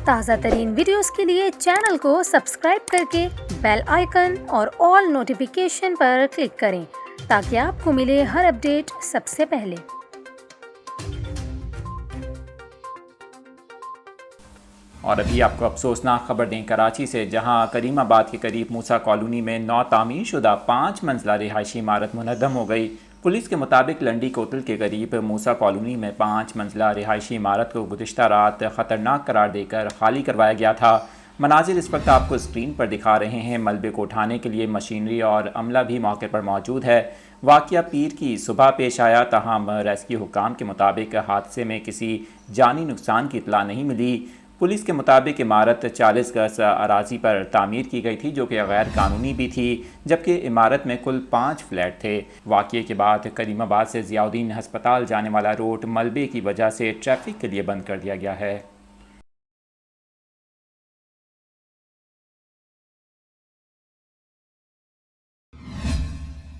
ताज़ा तरीन वीडियोस के लिए चैनल को सब्सक्राइब करके बेल आइकन और ऑल नोटिफिकेशन पर क्लिक करें ताकि आपको मिले हर अपडेट सबसे पहले। और अभी आपको अफसोसनाक खबर दें कराची से, जहां करीमाबाद के करीब मूसा कॉलोनी में नौ तामीर शुदा 5 मंजिला रिहायशी इमारत मुनहदम हो गई। पुलिस के मुताबिक लंडी कोतल के करीब मूसा कॉलोनी में 5 मंजिला रिहायशी इमारत को गुज़िश्ता रात ख़तरनाक करार देकर खाली करवाया गया था। मनाजिर इस वक्त आपको स्क्रीन पर दिखा रहे हैं। मलबे को उठाने के लिए मशीनरी और अमला भी मौके पर मौजूद है। वाक़या पीर की सुबह पेश आया, तहम रेस्क्यू हुक्काम के मुताबिक हादसे में किसी जानी नुकसान की इतला नहीं मिली। पुलिस के मुताबिक इमारत 40 गज अराजी पर तामीर की गई थी, जो कि गैर कानूनी भी थी, जबकि इमारत में कुल 5 फ्लैट थे। वाक़ये के बाद करीमाबाद से ज़ियाउद्दीन हस्पताल जाने वाला रोड मलबे की वजह से ट्रैफिक के लिए बंद कर दिया गया है।